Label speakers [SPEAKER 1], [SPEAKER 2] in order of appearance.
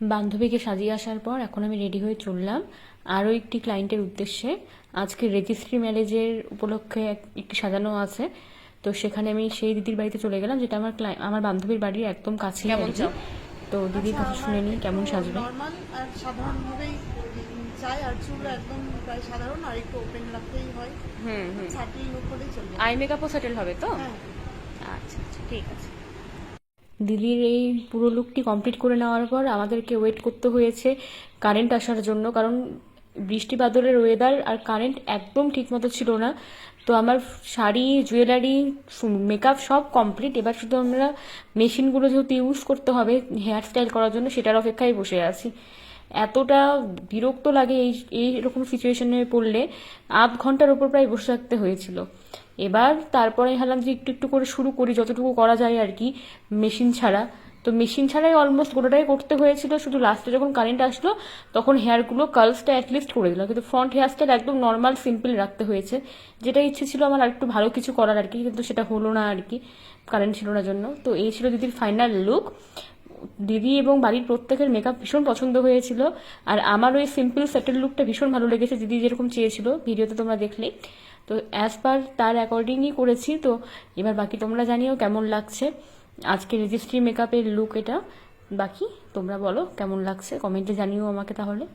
[SPEAKER 1] বান্ধবীকে সাজিয়ে আসার পর এখন আমি রেডি হয়ে চললাম আরও একটি ক্লায়েন্টের উদ্দেশ্যে। আজকে রেজিস্ট্রি ম্যারেজের উপলক্ষে একটি সাজানো আছে, তো সেখানে আমি সেই দিদির বাড়িতে চলে গেলাম, যেটা আমার বান্ধবীর বাড়ির একদম কাছেই আর কি। তো দিদির কাছে শুনে নিই কেমন সাজবে।
[SPEAKER 2] নর্মাল আর সাধারণভাবেই চাই, আর চুল একদম প্রায় সাধারণ, আর একটু ওপেন রাখতেই হয়। ছাটি লুক হলেই চলবে।
[SPEAKER 3] আই মেকআপও সেটেল হবে তো?
[SPEAKER 2] হ্যাঁ,
[SPEAKER 3] আচ্ছা আচ্ছা, ঠিক আছে।
[SPEAKER 1] দিদির এই পুরো লুকটি কমপ্লিট করে নেওয়ার পর আমাদেরকে ওয়েট করতে হয়েছে কারেন্ট আসার জন্য, কারণ বৃষ্টি বাদলের ওয়েদার আর কারেন্ট একদম ঠিক মতো ছিল না। তো আমার শাড়ি, জুয়েলারি, মেকআপ সব কমপ্লিট। এবার শুধু আমরা মেশিনগুলো যেহেতু ইউজ করতে হবে হেয়ার স্টাইল করার জন্য, সেটার অপেক্ষায় বসে আছি। এতটা বিরক্ত লাগে এইরকম সিচুয়েশনে পড়লে, আধ ঘন্টার ওপর প্রায় বসে থাকতে হয়েছিল। এবার তারপরে ভাবলাম যে একটু একটু করে শুরু করি, যতটুকু করা যায় আর কি, মেশিন ছাড়া। তো মেশিন ছাড়াই অলমোস্ট গোটাটাই করতে হয়েছিল, শুধু লাস্টে যখন কারেন্ট আসলো তখন হেয়ারগুলো কার্লসটা অ্যাটলিস্ট করে দিলাম, কিন্তু ফ্রন্ট হেয়ার স্টাইল একদম নর্মাল সিম্পল রাখতে হয়েছে। যেটা ইচ্ছে ছিল আমার আর একটু ভালো কিছু করার আর কি, কিন্তু সেটা হলো না আর কি, কারেন্ট ছিল না জন্য। তো এই ছিল দিদির ফাইনাল লুক। দিদি এবং বাড়ির প্রত্যেকের মেকআপ ভীষণ পছন্দ হয়েছিল, আর আমার ওই সিম্পল সেটেল লুকটা ভীষণ ভালো লেগেছে, দিদি যেরকম চেয়েছিল ভিডিওতে তোমরা দেখলেই। তো অ্যাজ পার তার অ্যাকর্ডিংই করেছি। তো এবার বাকি তোমরা জানিও কেমন লাগছে আজকে রেজিস্ট্রি মেকআপের লুক এটা। বাকি তোমরা বলো কেমন লাগছে, কমেন্টে জানিও আমাকে তাহলে।